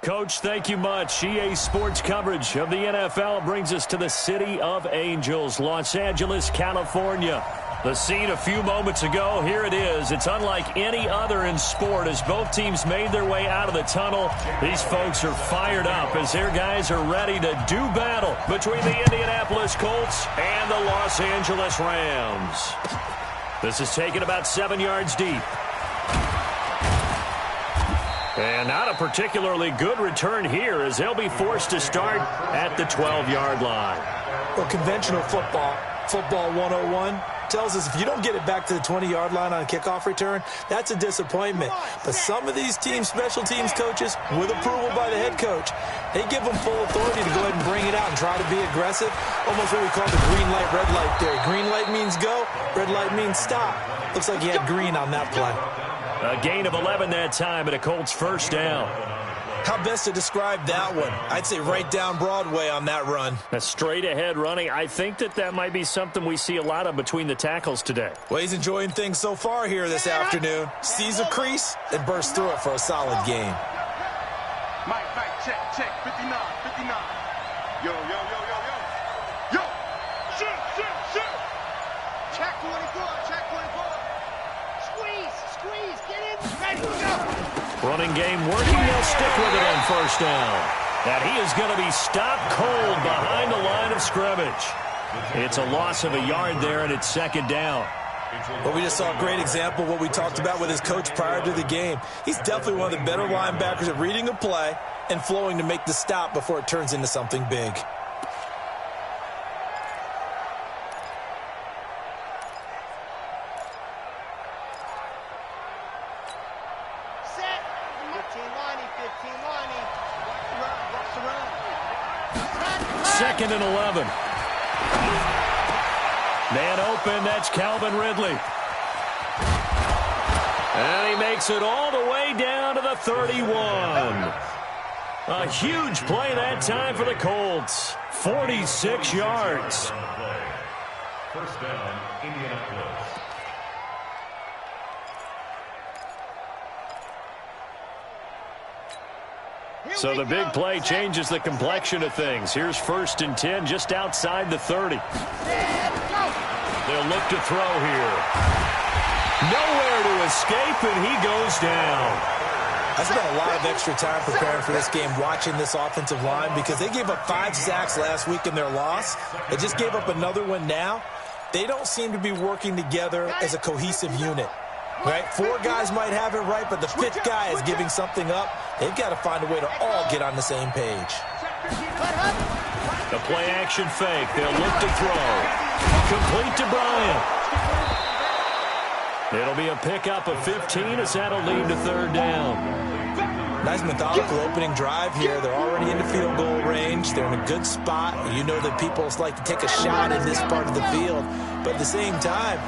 Coach, thank you much. EA Sports coverage of the NFL brings us to the City of Angels, Los Angeles, California. The scene a few moments ago, here it is. It's unlike any other in sport as both teams made their way out of the tunnel. These folks are fired up as their guys are ready to do battle between the Indianapolis Colts and the Los Angeles Rams. This is taken about 7 yards deep. And not a particularly good return here as they'll be forced to start at the 12-yard line. Well, conventional football 101, tells us if you don't get it back to the 20-yard line on a kickoff return, that's a disappointment. But some of these teams, special teams coaches, with approval by the head coach, they give them full authority to go ahead and bring it out and try to be aggressive. Almost what we call the green light, red light theory. Green light means go, red light means stop. Looks like he had green on that play. A gain of 11 that time and a Colts first down. How best to describe that one? I'd say right down Broadway on that run. A straight ahead running. I think that might be something we see a lot of between the tackles today. Well, he's enjoying things so far here this afternoon. Sees a crease and bursts through it for a solid gain. Mike, check, 59. Yo. Shoot. Check 24. Squeeze, get in, ready, go. Running game working, they'll stick with it on first down. And he is going to be stopped cold behind the line of scrimmage. It's a loss of a yard there, and it's second down. Well, we just saw a great example of what we talked about with his coach prior to the game. He's definitely one of the better linebackers at reading a play and flowing to make the stop before it turns into something big. Second and 11. Man open, that's Calvin Ridley. And he makes it all the way down to the 31. A huge play that time for the Colts. 46 yards. First down, Indianapolis. So the big play changes the complexion of things. Here's 1st and 10 just outside the 30. They'll look to throw here. Nowhere to escape, and he goes down. I spent a lot of extra time preparing for this game watching this offensive line because they gave up 5 sacks last week in their loss. They just gave up another one now. They don't seem to be working together as a cohesive unit. Right? 4 guys might have it right, but the 5th guy is giving something up. They've got to find a way to all get on the same page. The play-action fake. They'll look to throw. Complete to Bryant. It'll be a pickup of 15 as that'll lead to 3rd down. Nice methodical opening drive here. They're already into field goal range. They're in a good spot. You know that people like to take a shot in this part of the field. But at the same time,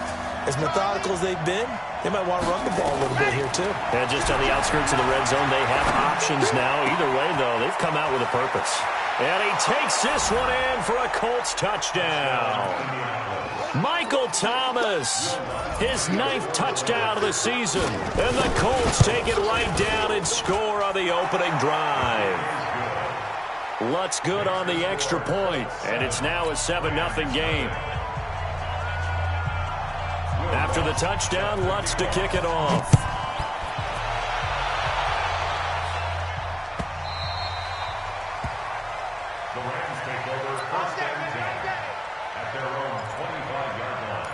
as methodical as they've been, they might want to run the ball a little bit here, too. And just on the outskirts of the red zone, they have options now. Either way, though, they've come out with a purpose. And he takes this one in for a Colts touchdown. Michael Thomas, his 9th touchdown of the season. And the Colts take it right down and score on the opening drive. Lutz good on the extra point, and it's now a 7-0 game. After the touchdown, Lutz to kick it off. The Rams take over 1st and 10 at their own 25-yard line.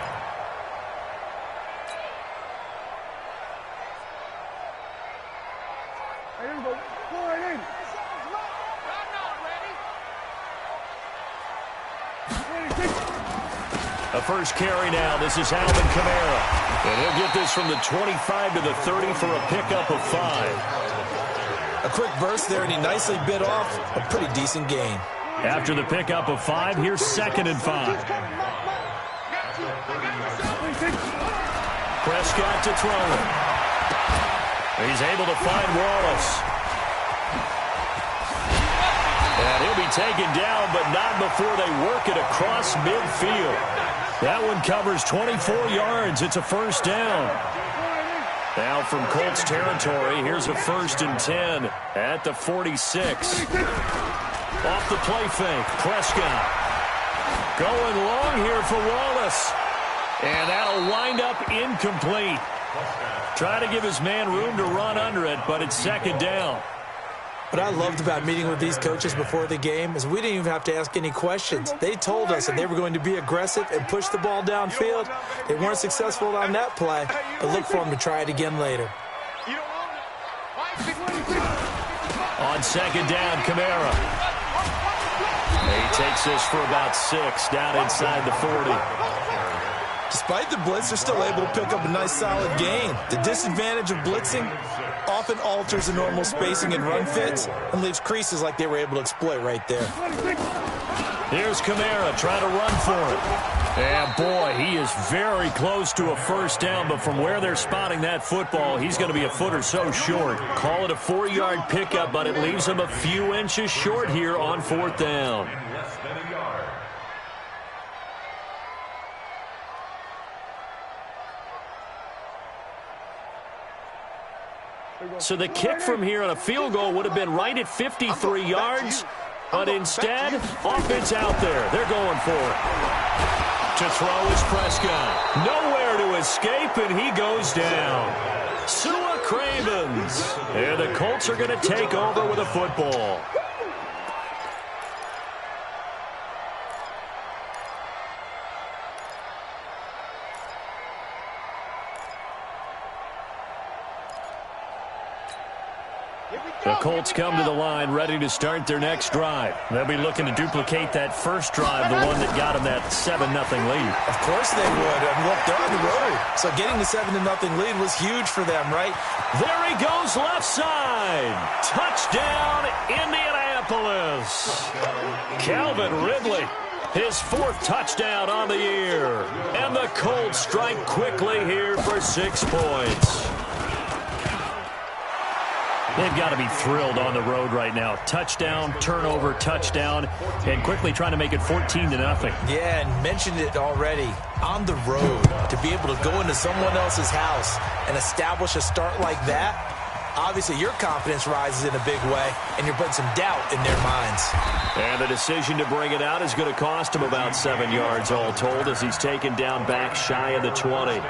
A first carry now. This is Alvin Kamara. And he'll get this from the 25 to the 30 for a pickup of 5. A quick burst there, and he nicely bit off a pretty decent gain. After the pickup of 5, here's 2nd and 5. Prescott to throw it. He's able to find Wallace. And he'll be taken down, but not before they work it across midfield. That one covers 24 yards. It's a first down. Now from Colts territory, here's a 1st and 10 at the 46. Off the play fake, Prescott. Going long here for Wallace. And that'll wind up incomplete. Trying to give his man room to run under it, but it's 2nd down. What I loved about meeting with these coaches before the game is we didn't even have to ask any questions. They told us that they were going to be aggressive and push the ball downfield. They weren't successful on that play, but look for them to try it again later. On 2nd down, Kamara. He takes this for about 6 down inside the 40. Despite the blitz, they're still able to pick up a nice solid gain. The disadvantage of blitzing often alters the normal spacing and run fits and leaves creases like they were able to exploit right there. Here's Kamara trying to run for it. And boy, he is very close to a 1st down, but from where they're spotting that football, he's going to be a foot or so short. Call it a 4-yard pickup, but it leaves him a few inches short here on 4th down. So the kick from here on a field goal would have been right at 53 yards, but instead, offense out there. They're going for it. To throw is Prescott. Nowhere to escape, and he goes down. Sua Cravens. And the Colts are going to take over with a football. The Colts come to the line ready to start their next drive. They'll be looking to duplicate that first drive, the one that got them that 7-0 lead. Of course they would. And look, they're on the road. So getting the 7-0 lead was huge for them, right? There he goes left side. Touchdown, Indianapolis. Calvin Ridley, his 4th touchdown on the year. And the Colts strike quickly here for 6 points. They've got to be thrilled on the road right now. Touchdown, turnover, touchdown, and quickly trying to make it 14-0. Yeah, and mentioned it already. On the road, to be able to go into someone else's house and establish a start like that, obviously your confidence rises in a big way, and you're putting some doubt in their minds. And the decision to bring it out is going to cost him about 7 yards all told as he's taken down back shy of the 20.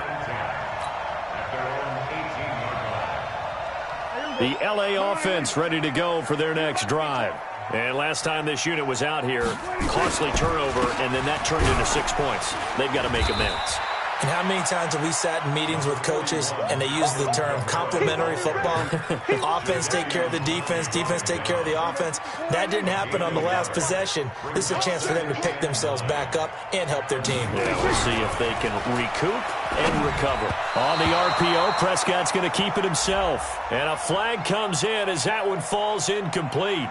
The L.A. offense ready to go for their next drive. And last time this unit was out here, costly turnover, and then that turned into 6 points. They've got to make amends. And how many times have we sat in meetings with coaches and they use the term complementary football? Offense take care of the defense, defense take care of the offense. That didn't happen on the last possession. This is a chance for them to pick themselves back up and help their team. Yeah, we'll see if they can recoup and recover. On the RPO, Prescott's going to keep it himself. And a flag comes in as that one falls incomplete.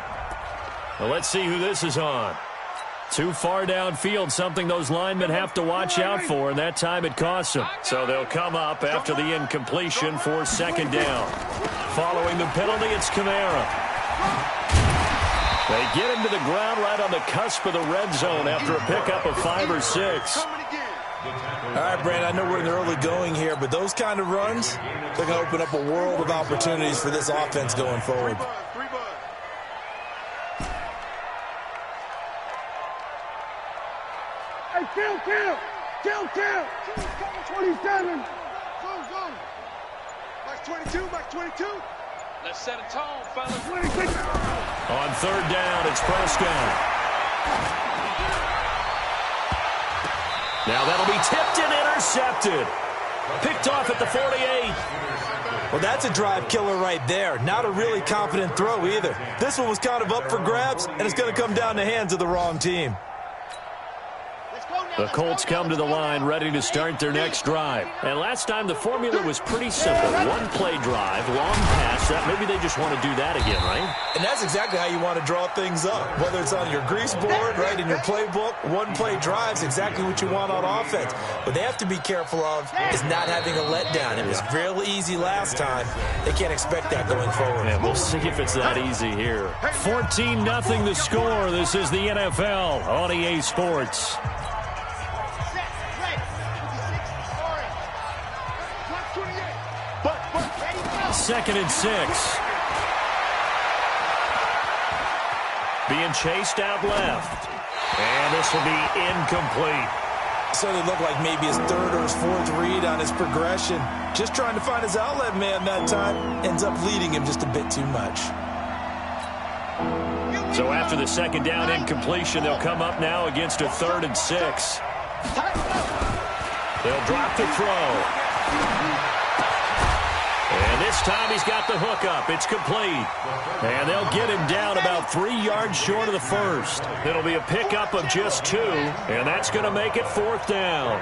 Well, let's see who this is on. Too far downfield, something those linemen have to watch out for, and that time it costs them. So they'll come up after the incompletion for 2nd down. Following the penalty, it's Kamara. They get him to the ground right on the cusp of the red zone after a pickup of 5 or 6. All right, Brandon, I know we're in the early going here, but those kind of runs, they're going to open up a world of opportunities for this offense going forward. Kill. 27. Zone. Max 22, Max 22. Let's set a tone, fellas. 26. On 3rd down, it's Prescott. Now that'll be tipped and intercepted. Picked off at the 48. Well, that's a drive killer right there. Not a really confident throw either. This one was kind of up for grabs, and it's going to come down the hands of the wrong team. The Colts come to the line ready to start their next drive. And last time the formula was pretty simple. One play drive, long pass. That maybe they just want to do that again, right? And that's exactly how you want to draw things up. Whether it's on your grease board, right, in your playbook, one play drive's exactly what you want on offense. What they have to be careful of is not having a letdown. It was real easy last time. They can't expect that going forward. And we'll see if it's that easy here. 14-0 the score. This is the NFL on EA Sports. 2nd and 6. Being chased out left. And this will be incomplete. So they look like maybe his third or his fourth read on his progression. Just trying to find his outlet man that time. Ends up leading him just a bit too much. So after the 2nd down incompletion, they'll come up now against a 3rd and 6. They'll drop the throw. And this time he's got the hookup. It's complete. And they'll get him down about 3 yards short of the first. It'll be a pickup of just 2, and that's going to make it 4th down.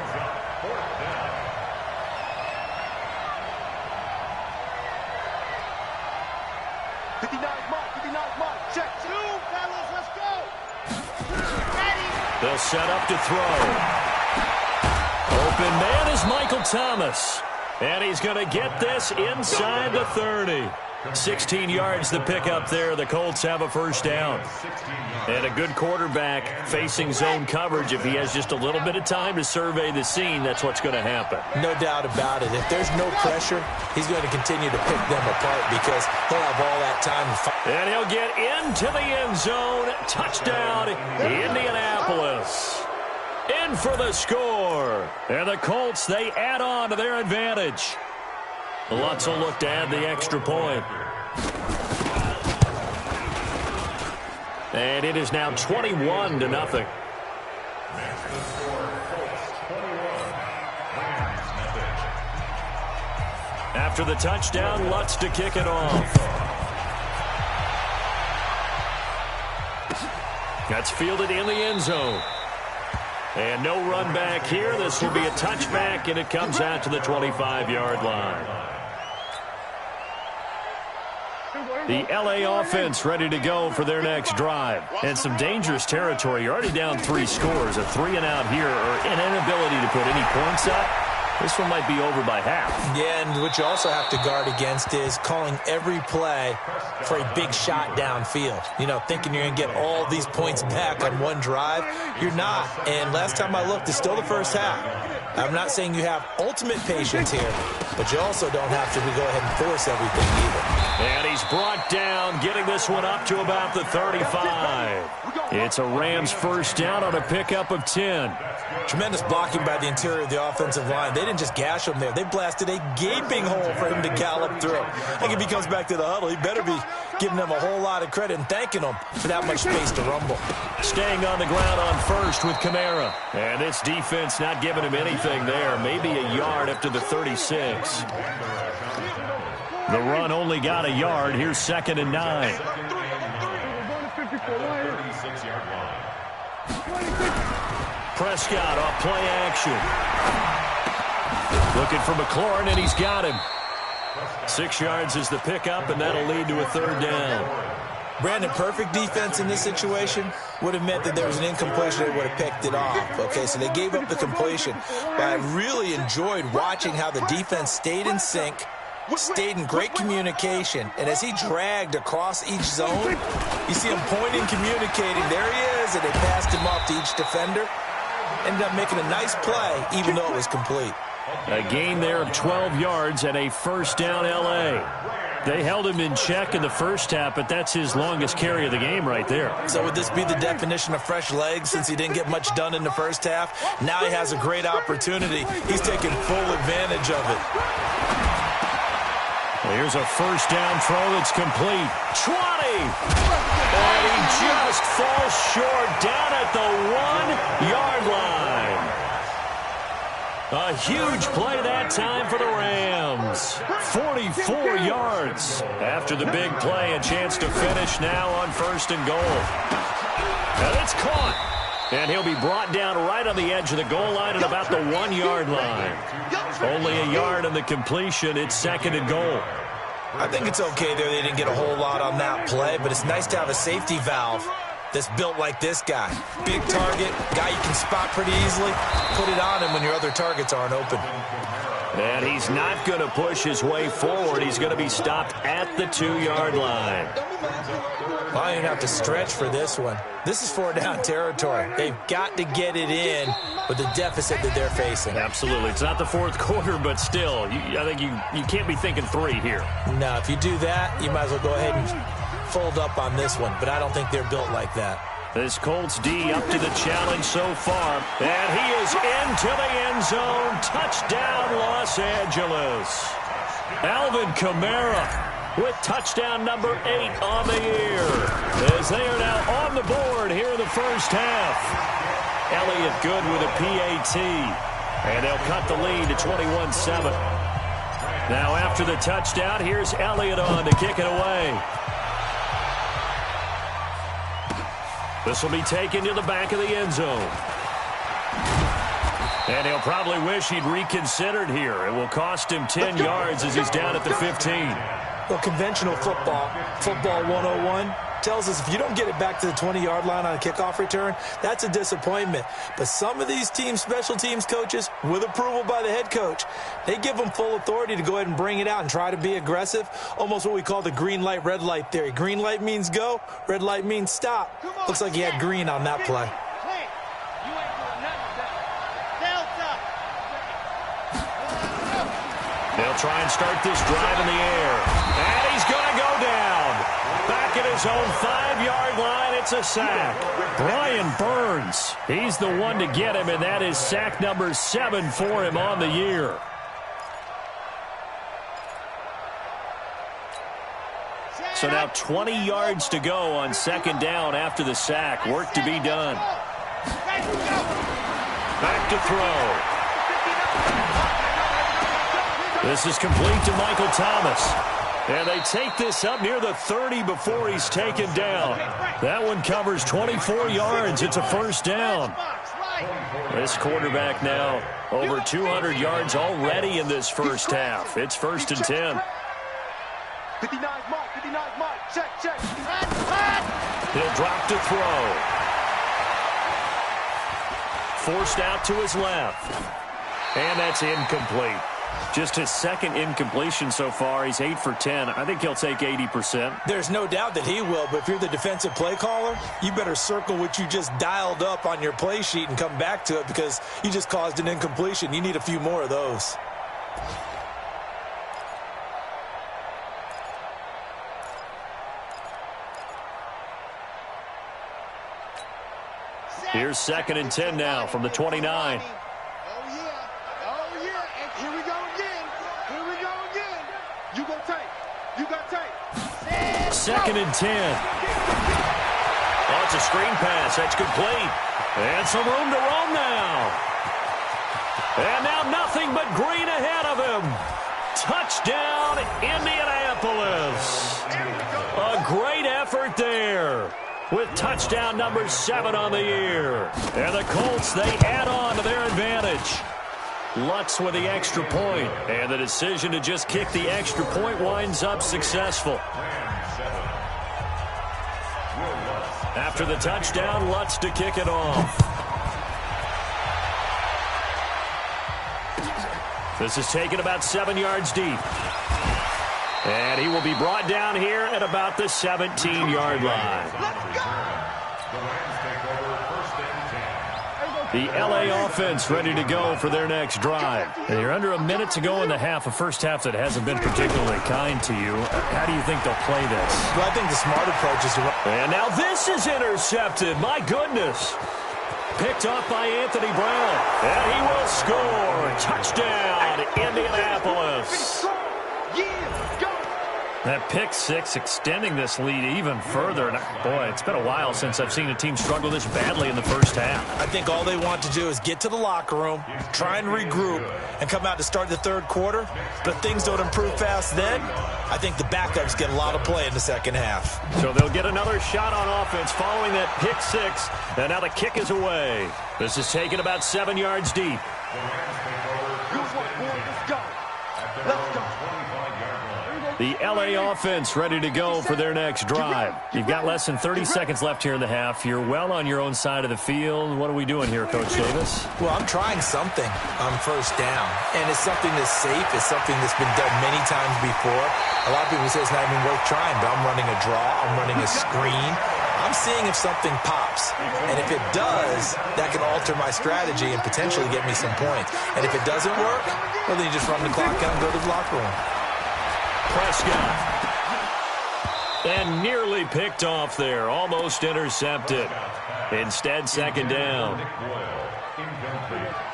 They'll set up to throw. Open man is Michael Thomas. And he's going to get this inside the 30. 16 yards the pickup there. The Colts have a 1st down. And a good quarterback facing zone coverage. If he has just a little bit of time to survey the scene, that's what's going to happen. No doubt about it. If there's no pressure, he's going to continue to pick them apart because he'll have all that time to fight. And he'll get into the end zone. Touchdown, Indianapolis. In for the score. And the Colts, they add on to their advantage. Lutz will look to add the extra point. And it is now 21-0. After the touchdown, Lutz to kick it off. That's fielded in the end zone. And no run back here. This will be a touchback, and it comes out to the 25-yard line. The L.A. offense ready to go for their next drive. And some dangerous territory. You're already down 3 scores. A 3-and-out here, or an inability to put any points up. This one might be over by half. Yeah, and what you also have to guard against is calling every play for a big shot downfield. You know, thinking you're going to get all these points back on one drive. You're not. And last time I looked, it's still the first half. I'm not saying you have ultimate patience here, but you also don't have to go ahead and force everything either. And he's brought down, getting this one up to about the 35. It's a Rams 1st down on a pickup of 10. Tremendous blocking by the interior of the offensive line. They didn't just gash him there. They blasted a gaping hole for him to gallop through. I think if he comes back to the huddle, he better be giving them a whole lot of credit and thanking them for that much space to rumble. Staying on the ground on 1st with Kamara. And this defense not giving him anything there. Maybe a yard up to the 36. The run only got a yard. Here's 2nd and 9. Prescott off play action. Looking for McLaurin, and he's got him. 6 yards is the pickup, and that'll lead to a 3rd down. Brandon, perfect defense in this situation would have meant that there was an incompletion. They would have picked it off. Okay, so they gave up the completion. But I really enjoyed watching how the defense stayed in sync, stayed in great communication, and as he dragged across each zone, you see him pointing, communicating. There he is, and they passed him off to each defender. Ended up making a nice play, even though it was complete. A gain there of 12 yards and a 1st down L.A. They held him in check in the first half, but that's his longest carry of the game right there. So would this be the definition of fresh legs since he didn't get much done in the first half? Now he has a great opportunity. He's taking full advantage of it. Here's a 1st down throw that's complete. 20! And he just falls short down at the 1-yard line. A huge play that time for the Rams. 44 yards. After the big play, a chance to finish now on 1st and goal. And it's caught. And he'll be brought down right on the edge of the goal line at about the 1-yard line. Only a yard on the completion. It's 2nd and goal. I think it's okay there. They didn't get a whole lot on that play, but it's nice to have a safety valve that's built like this guy. Big target, guy you can spot pretty easily. Put it on him when your other targets aren't open. And he's not going to push his way forward. He's going to be stopped at the 2-yard line. Well, I didn't have to stretch for this one. This is 4-down territory. They've got to get it in with the deficit that they're facing. Absolutely. It's not the fourth quarter, but still, I think you can't be thinking 3 here. No, if you do that, you might as well go ahead and fold up on this one. But I don't think they're built like that. This Colts D up to the challenge so far. And he is into the end zone. Touchdown, Los Angeles. Alvin Kamara with touchdown number 8 on the year, as they are now on the board here in the first half. Elliott good with a PAT, and they'll cut the lead to 21-7. Now after the touchdown, here's Elliott on to kick it away. This will be taken to the back of the end zone. And he'll probably wish he'd reconsidered here. It will cost him 10 yards as he's down at the 15. Well, conventional football 101, tells us if you don't get it back to the 20-yard line on a kickoff return, that's a disappointment. But some of these special teams coaches, with approval by the head coach, they give them full authority to go ahead and bring it out and try to be aggressive, almost what we call the green light, red light theory. Green light means go, red light means stop. Looks like he had green on that play. They'll try and start this drive in the air. And he's going to go down. Back at his own 5-yard line, it's a sack. Brian Burns, he's the one to get him, and that is sack number 7 for him on the year. So now 20 yards to go on second down after the sack. Work to be done. Back to throw. This is complete to Michael Thomas. And they take this up near the 30 before he's taken down. That one covers 24 yards. It's a first down. This quarterback now over 200 yards already in this first half. It's 1st and 10. 59 mark, check. He'll drop to throw. Forced out to his left. And that's incomplete. Just his second incompletion so far. He's 8 for 10. I think he'll take 80%. There's no doubt that he will, but if you're the defensive play caller, you better circle what you just dialed up on your play sheet and come back to it, because you just caused an incompletion. You need a few more of those. Here's 2nd and 10 now from the 29. Second and 10. Oh, it's a screen pass. That's complete. And some room to roam now. And now nothing but green ahead of him. Touchdown, Indianapolis. A great effort there, with touchdown number 7 on the year. And the Colts, they add on to their advantage. Lutz with the extra point, and the decision to just kick the extra point winds up successful. After the touchdown, Lutz to kick it off. This is taken about 7 yards deep. And he will be brought down here at about the 17-yard line. The L.A. offense ready to go for their next drive. And you're under a minute to go in the half, a first half that hasn't been particularly kind to you. How do you think they'll play this? Well, I think the smart approach is to run. And now this is intercepted. My goodness. Picked off by Anthony Brown. And he will score. Touchdown, Indianapolis. That pick six extending this lead even further. And boy, it's been a while since I've seen a team struggle this badly in the first half. I think all they want to do is get to the locker room, try and regroup, and come out to start the third quarter. But if things don't improve fast then, I think the backups get a lot of play in the second half. So they'll get another shot on offense following that pick six. And now the kick is away. This is taken about 7 yards deep. Let's go. The LA offense ready to go for their next drive. You've got less than 30 seconds left here in the half. You're well on your own side of the field. What are we doing here, Coach Davis? Well, I'm trying something on first down, and it's something that's safe. It's something that's been done many times before. A lot of people say it's not even worth trying, but I'm running a draw. I'm running a screen. I'm seeing if something pops, and if it does, that can alter my strategy and potentially get me some points. And if it doesn't work, well, then you just run the clock out and go to the locker room. Prescott. And nearly picked off there. Almost intercepted. Instead, second down.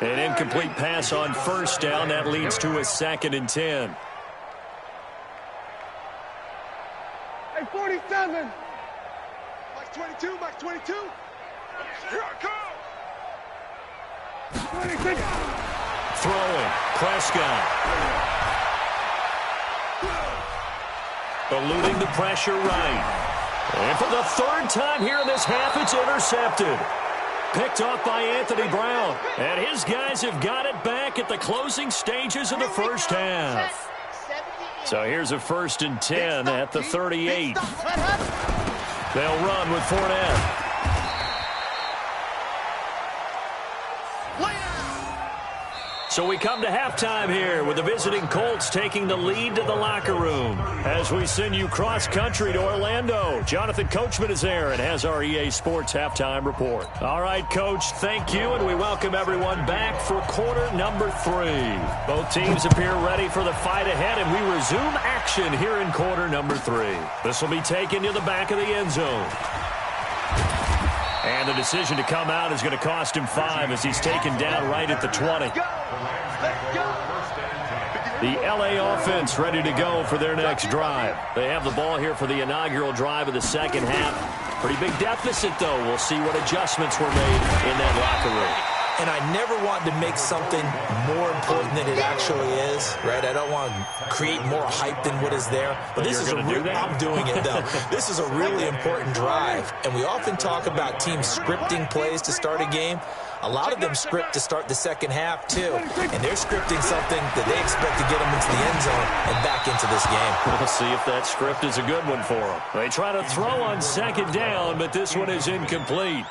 An incomplete pass on first down. That leads to a 2nd and 10. Hey, 47. Max 22, Max 22. Here I come. 26. Throwing. Prescott. Eluding the pressure right. And for the 3rd time here in this half, it's intercepted. Picked off by Anthony Brown. And his guys have got it back at the closing stages of the first half. So here's a 1st and 10 at the 38. They'll run with Fournette. So we come to halftime here with the visiting Colts taking the lead to the locker room. As we send you cross-country to Orlando, Jonathan Coachman is there and has our EA Sports halftime report. All right, Coach, thank you, and we welcome everyone back for quarter number 3. Both teams appear ready for the fight ahead, and we resume action here in quarter number 3. This will be taken to the back of the end zone. And the decision to come out is going to cost him 5 as he's taken down right at the 20. The LA offense ready to go for their next drive. They have the ball here for the inaugural drive of the second half. Pretty big deficit, though. We'll see what adjustments were made in that locker room. And I never want to make something more important than it actually is, right? I don't want to create more hype than what is there. But this is I'm doing it, though. This is a really important drive. And we often talk about teams scripting plays to start a game. A lot of them script to start the second half, too. And they're scripting something that they expect to get them into the end zone and back into this game. We'll see if that script is a good one for them. They try to throw on second down, but this one is incomplete.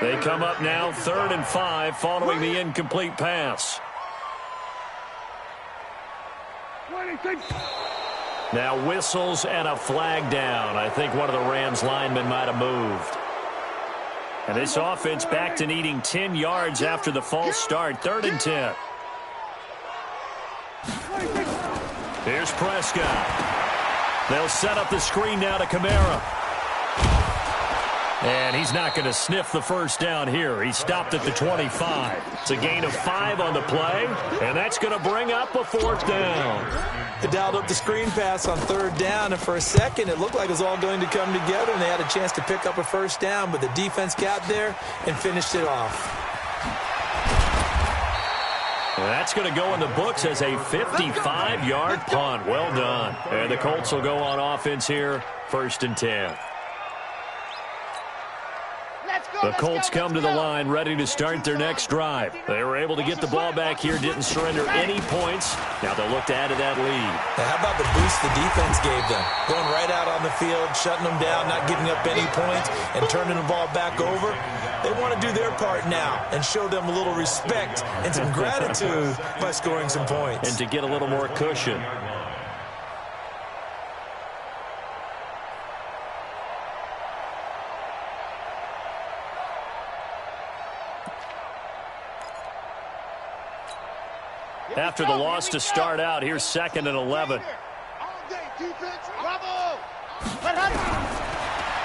They come up now 3rd and 5 following the incomplete pass. Now whistles and a flag down. I think one of the Rams linemen might have moved. And this offense back to needing 10 yards after the false start. 3rd and 10. Here's Prescott. They'll set up the screen now to Kamara. And he's not going to sniff the first down here. He stopped at the 25. It's a gain of 5 on the play, and that's going to bring up a 4th down. They dialed up the screen pass on 3rd down, and for a second it looked like it was all going to come together, and they had a chance to pick up a first down, but the defense got there and finished it off. And that's going to go in the books as a 55-yard punt. Well done. And the Colts will go on offense here, 1st and 10. The Colts come to the line ready to start their next drive. They were able to get the ball back here, didn't surrender any points. Now they'll look to add to that lead. Now how about the boost the defense gave them? Going right out on the field, shutting them down, not giving up any points, and turning the ball back over. They want to do their part now and show them a little respect and some gratitude by scoring some points. And to get a little more cushion. After the loss to start out, here's 2nd and 11.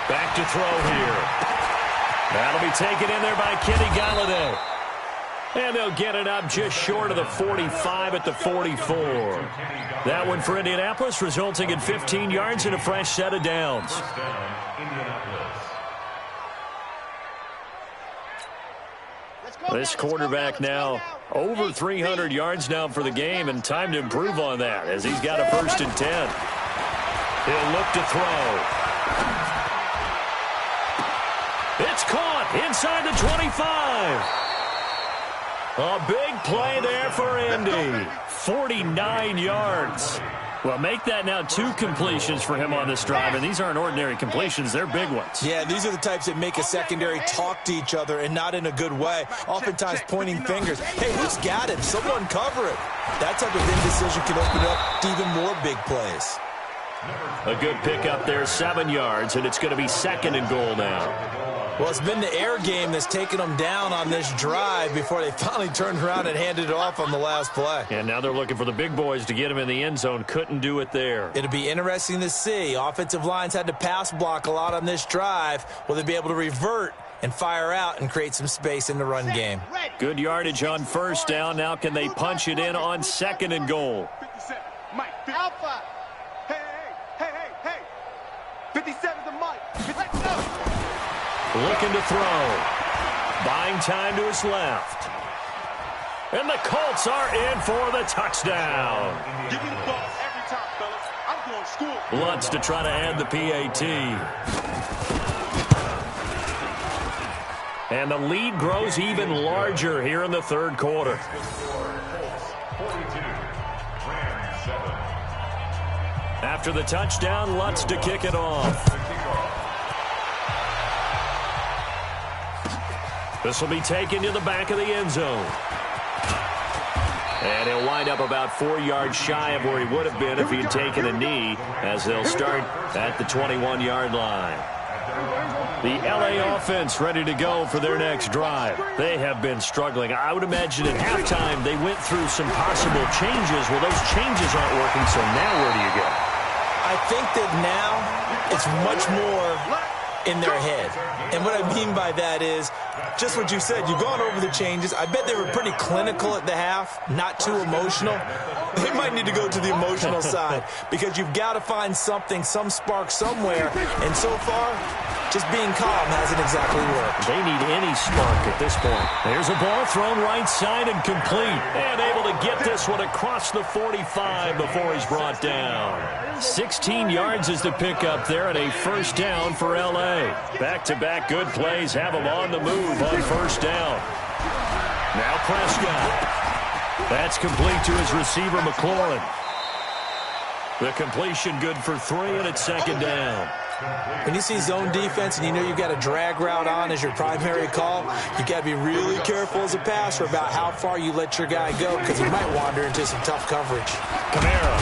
Back to throw here. That'll be taken in there by Kenny Galladay. And they'll get it up just short of the 45 at the 44. That one for Indianapolis, resulting in 15 yards and a fresh set of downs. This quarterback now over 300 yards now for the game, and time to improve on that as he's got a 1st and 10. He'll look to throw. It's caught inside the 25. A big play there for Indy. 49 yards. Well, make that now 2 completions for him on this drive, and these aren't ordinary completions. They're big ones. Yeah, these are the types that make a secondary talk to each other and not in a good way, oftentimes pointing fingers. Hey, who's got him? Someone cover it. That type of indecision can open up to even more big plays. A good pickup there, 7 yards, and it's going to be 2nd and goal now. Well, it's been the air game that's taken them down on this drive before they finally turned around and handed it off on the last play. And now they're looking for the big boys to get him in the end zone. Couldn't do it there. It'll be interesting to see. Offensive lines had to pass block a lot on this drive. Will they be able to revert and fire out and create some space in the run game? Good yardage on 1st down. Now can they punch it in on 2nd and goal? 57, Mike. Alpha. Hey. 57's the Mike. Let's go. Looking to throw. Buying time to his left. And the Colts are in for the touchdown. Give me the ball every time, fellas. I'm going to school. Lutz to try to add the PAT. And the lead grows even larger here in the 3rd quarter. 42, Rams 7. After the touchdown, Lutz to kick it off. This will be taken to the back of the end zone. And he'll wind up about 4 yards shy of where he would have been if he had taken a knee, as they'll start at the 21-yard line. The LA offense ready to go for their next drive. They have been struggling. I would imagine at halftime they went through some possible changes. Well, those changes aren't working, so now where do you go? I think that now it's much more in their head. And what I mean by that is just what you said. You've gone over the changes. I bet they were pretty clinical at the half, not too emotional. They might need to go to the emotional side because you've got to find something, some spark somewhere. And so far, just being calm hasn't exactly worked. They need any spark at this point. There's a ball thrown right side and complete. And able to get this one across the 45 before he's brought down. 16 yards is the pickup there and a 1st down for L.A. Back-to-back good plays have him on the move on 1st down. Now Prescott. That's complete to his receiver, McLaurin. The completion good for 3, and it's 2nd down. When you see zone defense and you know you've got a drag route on as your primary call, you got to be really careful as a passer about how far you let your guy go because he might wander into some tough coverage. Kamara.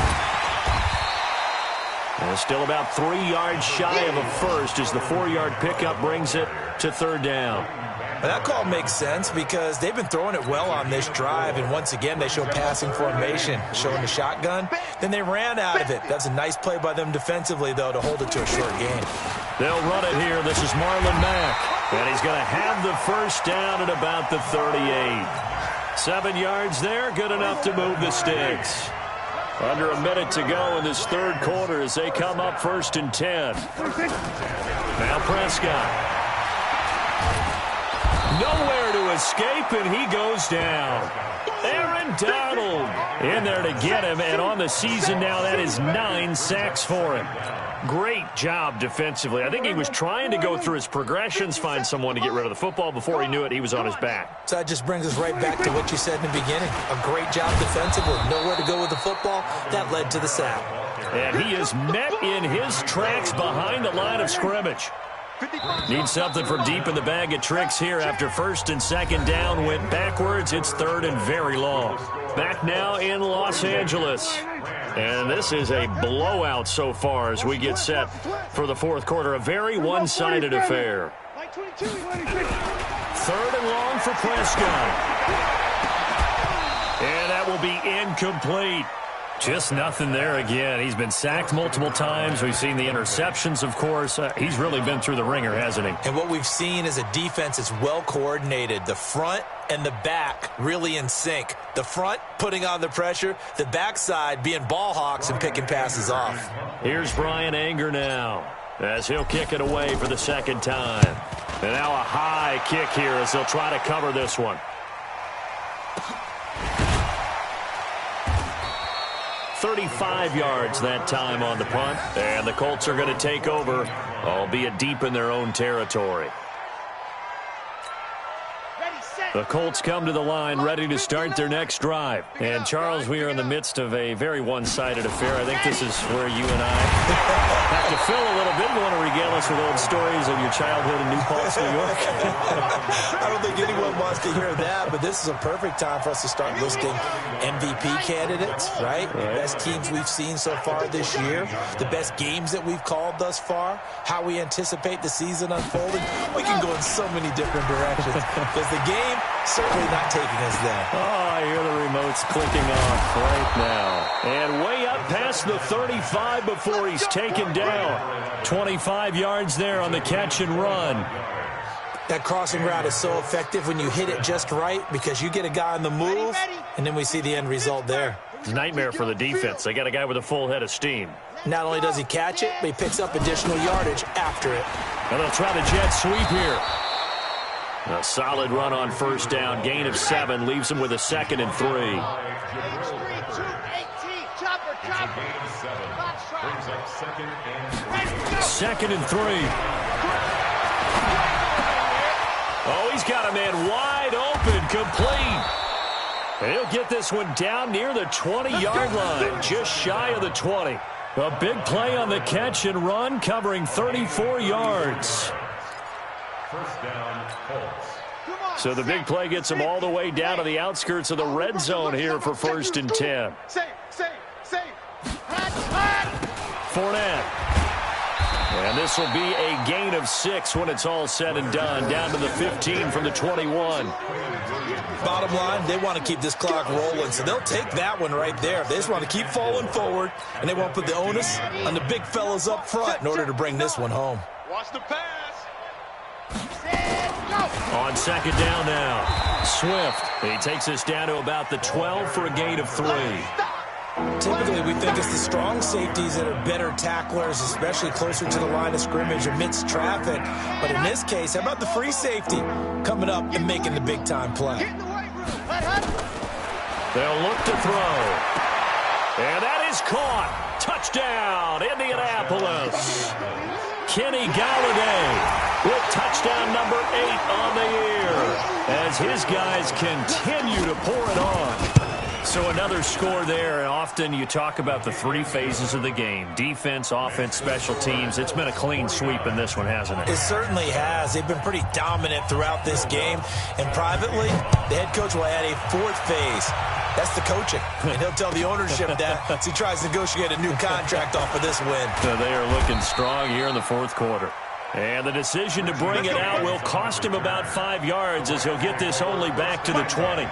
And still about 3 yards shy of a 1st as the 4-yard pickup brings it to 3rd down. Well, that call makes sense because they've been throwing it well on this drive, and once again they show passing formation, showing the shotgun. Then they ran out of it. That's a nice play by them defensively, though, to hold it to a short gain. They'll run it here. This is Marlon Mack, and he's going to have the 1st down at about the 38. 7 yards there, good enough to move the sticks. Under a minute to go in this 3rd quarter as they come up 1st and 10. Now Prescott. Nowhere to escape, and he goes down. Aaron Donald in there to get him, and on the season now, that is 9 sacks for him. Great job defensively. I think he was trying to go through his progressions, find someone to get rid of the football. Before he knew it, he was on his back. So that just brings us right back to what you said in the beginning. A great job defensively. Nowhere to go with the football. That led to the sack. And he is met in his tracks behind the line of scrimmage. Needs something from deep in the bag of tricks here after 1st and 2nd down went backwards. It's 3rd and very long. Back now in Los Angeles. And this is a blowout so far as we get set for the 4th quarter. A very one-sided affair. 3rd and long for Prescott. And that will be incomplete. Just nothing there again. He's been sacked multiple times. We've seen the interceptions, of course. He's really been through the ringer, hasn't he? And what we've seen is a defense that's well coordinated. The front and the back really in sync. The front putting on the pressure. The backside being ball hawks and picking passes off. Here's Brian Anger now as he'll kick it away for the 2nd time. And now a high kick here as they'll try to cover this one. 35 yards that time on the punt, and the Colts are going to take over, albeit deep in their own territory. Ready, set. The Colts come to the line ready to start their next drive. And, Charles, we are in the midst of a very one-sided affair. I think this is where you and I have to fill a little bit. You want to regale us with old stories of your childhood in New Paltz, New York? I don't think anyone wants to hear that, but this is a perfect time for us to start listing MVP candidates, right? The best teams we've seen so far this year, the best games that we've called thus far, how we anticipate the season unfolding. We can go in so many different directions because the game certainly not taking us there. Oh, I hear the remotes clicking off right now. And way up past the 35 before he's taken down. 25 yards there on the catch and run. That crossing route is so effective when you hit it just right because you get a guy on the move, and then we see the end result there. It's a nightmare for the defense. They got a guy with a full head of steam. Not only does he catch it, but he picks up additional yardage after it. And they'll try the jet sweep here. A solid run on first down. Gain of 7 leaves him with a 2nd and 3. Second and 3. Oh, he's got a man wide open, complete. And he'll get this one down near the 20-yard line, just shy of the 20. A big play on the catch and run, covering 34 yards. First down, Colts. So the big play gets him all the way down to the outskirts of the red zone here for 1st and 10. Fournette. And this will be a gain of 6 when it's all said and done. Down to the 15 from the 21. Bottom line, they want to keep this clock rolling, so they'll take that one right there. They just want to keep falling forward, and they won't put the onus on the big fellas up front in order to bring this one home. Watch the pass. On 2nd down now, Swift. He takes us down to about the 12 for a gain of 3. Typically, we think it's the strong safeties that are better tacklers, especially closer to the line of scrimmage amidst traffic. But in this case, how about the free safety coming up and making the big-time play? They'll look to throw. And that is caught. Touchdown, Indianapolis. Kenny Galladay with touchdown number 8 on the year as his guys continue to pour it on. So another score there, and often you talk about the 3 phases of the game. Defense, offense, special teams. It's been a clean sweep in this one, hasn't it? It certainly has. They've been pretty dominant throughout this game. And privately, the head coach will add a 4th phase. That's the coaching. And he'll tell the ownership that as he tries to negotiate a new contract off of this win. So they are looking strong here in the 4th quarter. And the decision to bring it out will cost him about 5 yards as he'll get this only back to the 20.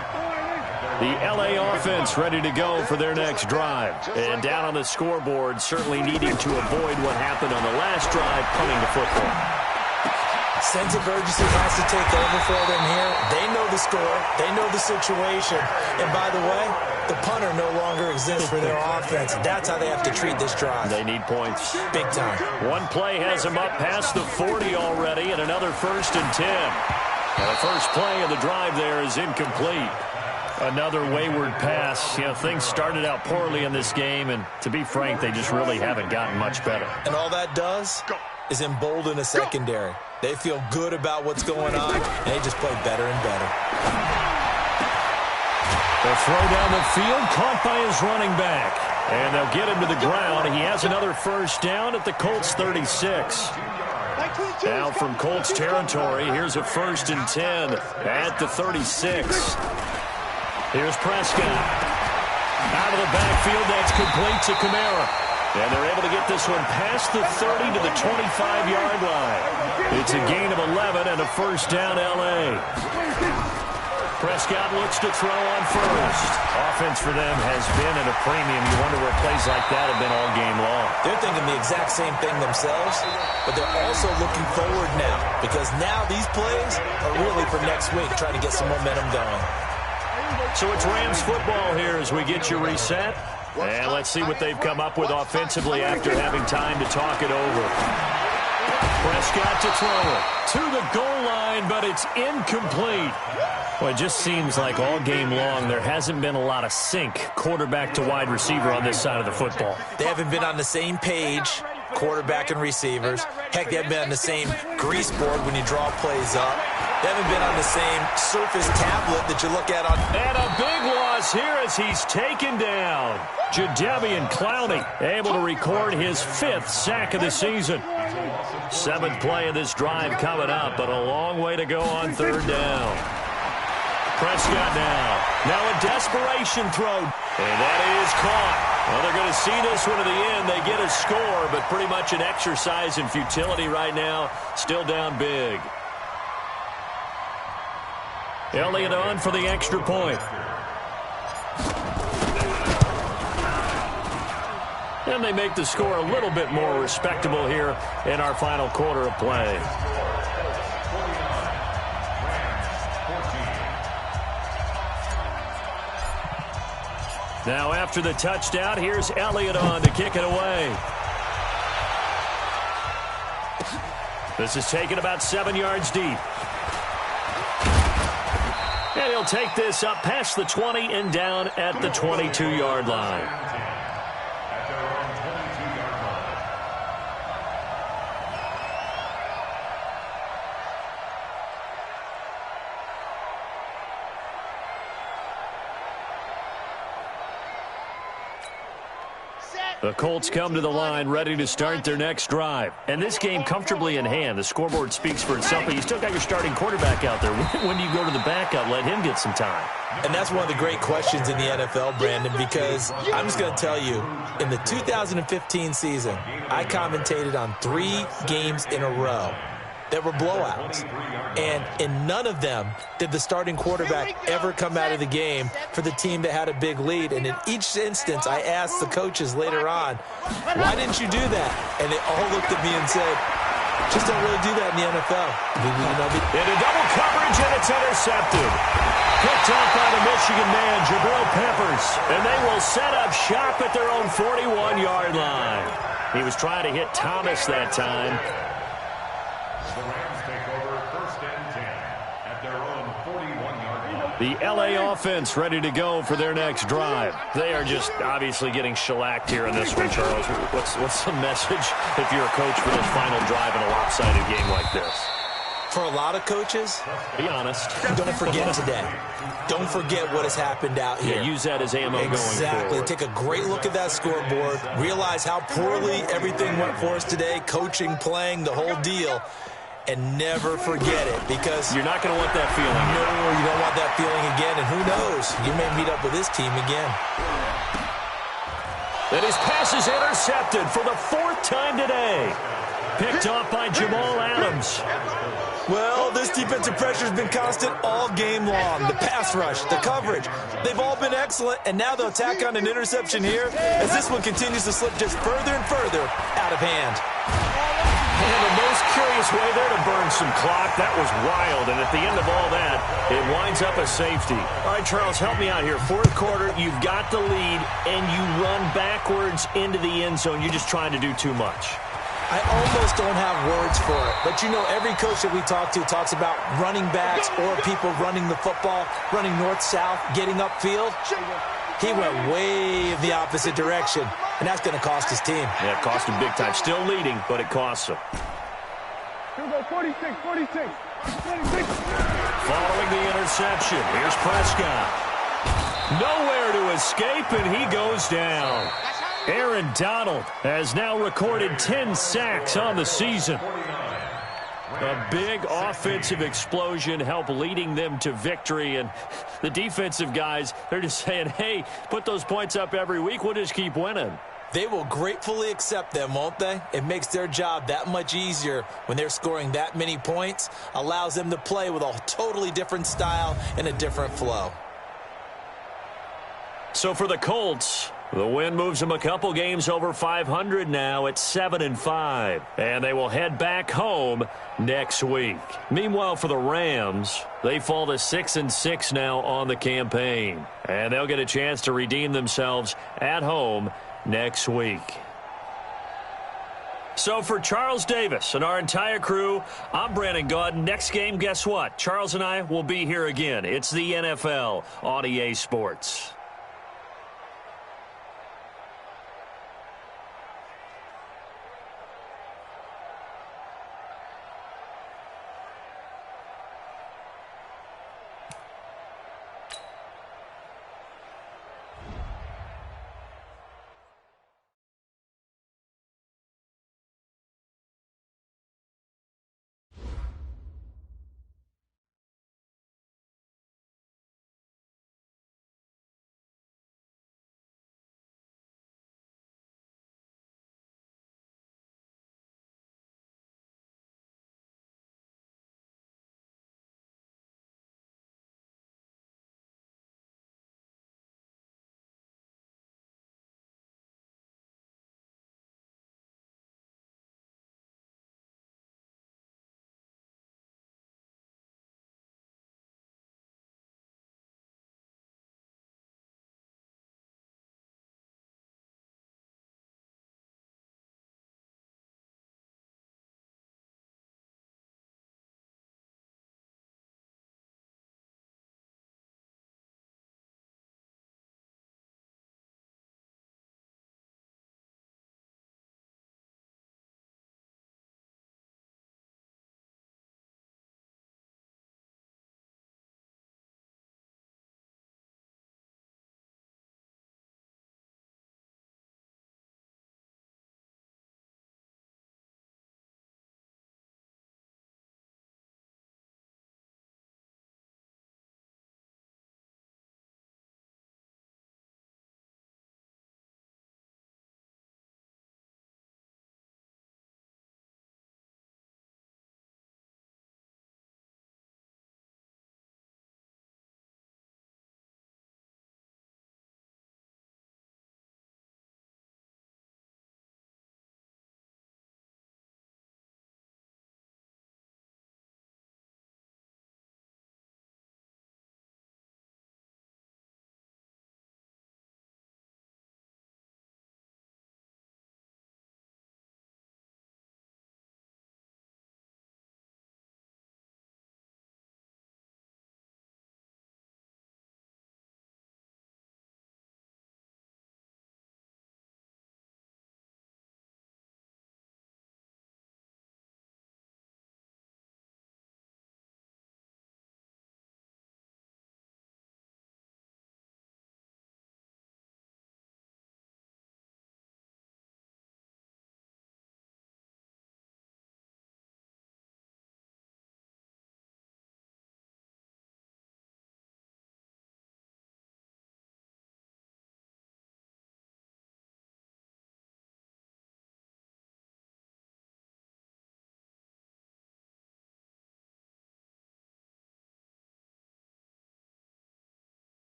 The LA offense ready to go for their next drive. And down on the scoreboard, certainly needing to avoid what happened on the last drive, punting the football. Sense of urgency has to take over for them here. They know the score. They know the situation. And by the way, the punter no longer exists for their offense. That's how they have to treat this drive. They need points. Big time. One play has them up past the 40 already, and another 1st and 10. And the first play of the drive there is incomplete. Another wayward pass. You know, things started out poorly in this game, and to be frank, they just really haven't gotten much better. And all that does is embolden a secondary. They feel good about what's going on, and they just play better and better. The throw down the field, caught by his running back. And they'll get him to the ground. He has another first down at the Colts 36. Now from Colts territory, here's a 1st and 10 at the 36. Here's Prescott. Out of the backfield, that's complete to Kamara. And they're able to get this one past the 30 to the 25-yard line. It's a gain of 11 and a first down L.A. Prescott looks to throw on first. Offense for them has been at a premium. You wonder where plays like that have been all game long. They're thinking the exact same thing themselves, but they're also looking forward now because now these plays are really for next week, trying to get some momentum going. So it's Rams football here as we get you reset. And let's see what they've come up with offensively after having time to talk it over. Prescott to throw it to the goal line, but it's incomplete. Well, it just seems like all game long there hasn't been a lot of sync quarterback to wide receiver on this side of the football. They haven't been on the same page quarterback and receivers. Heck, they haven't been on the same grease board when you draw plays up. They haven't been on the same Surface tablet that you look at on. And a big loss here as he's taken down. Jadeveon Clowney able to record his 5th sack of the season. 7th play of this drive coming up, but a long way to go on 3rd down. Prescott now a desperation throw, and that is caught. Well, they're going to see this one to the end. They get a score, but pretty much an exercise in futility right now. Still down big. Elliott on for the extra point. And they make the score a little bit more respectable here in our final quarter of play. Now after the touchdown, here's Elliott on to kick it away. This is taken about 7 yards deep. And he'll take this up past the 20 and down at the 22-yard line. The Colts come to the line ready to start their next drive. And this game comfortably in hand. The scoreboard speaks for itself, but you still got your starting quarterback out there. When do you go to the backup, let him get some time? And that's one of the great questions in the NFL, Brandon, because I'm just going to tell you, in the 2015 season, I commentated on 3 games in a row that were blowouts. And in none of them did the starting quarterback ever come out of the game for the team that had a big lead. And in each instance, I asked the coaches later on, why didn't you do that? And they all looked at me and said, just don't really do that in the NFL. Into double coverage, and it's intercepted. Picked up by the Michigan man, Jabril Peppers. And they will set up shop at their own 41-yard line. He was trying to hit Thomas that time. The Rams take over 1st and 10 at their own 41-yard line. The LA offense ready to go for their next drive. They are just obviously getting shellacked here in this one, Charles. What's the message if you're a coach for this final drive in a lopsided game like this? For a lot of coaches, be honest. Don't forget today. Don't forget what has happened out here. Yeah, use that as ammo going forward. Exactly. Take a great look at that scoreboard. Realize how poorly everything went for us today. Coaching, playing, the whole deal. And never forget it, because you're not going to want that feeling. No, you don't want that feeling again. And who knows? You may meet up with this team again. And his pass is intercepted for the 4th time today. Picked off by Jamal Adams. Well, this defensive pressure has been constant all game long. The pass rush, the coverage, they've all been excellent, and now they'll tack on an interception here as this one continues to slip just further and further out of hand. And the most curious way there to burn some clock. That was wild, and at the end of all that, it winds up a safety. All right, Charles, help me out here. 4th quarter, you've got the lead, and you run backwards into the end zone. You're just trying to do too much. I almost don't have words for it. But, you know, every coach that we talk to talks about running backs or people running the football, running north-south, getting upfield. He went way in the opposite direction, and that's going to cost his team. Yeah, it cost him big time. Still leading, but it costs him. 46. Following the interception, here's Prescott. Nowhere to escape, and he goes down. Aaron Donald has now recorded 10 sacks on the season. A big offensive explosion helped leading them to victory. And the defensive guys, they're just saying, hey, put those points up every week. We'll just keep winning. They will gratefully accept them, won't they? It makes their job that much easier when they're scoring that many points. Allows them to play with a totally different style and a different flow. So for the Colts, the win moves them a couple games over 500 now at 7-5. And they will head back home next week. Meanwhile, for the Rams, they fall to 6-6 now on the campaign. And they'll get a chance to redeem themselves at home next week. So for Charles Davis and our entire crew, I'm Brandon Gaudin. Next game, guess what? Charles and I will be here again. It's the NFL on EA Sports.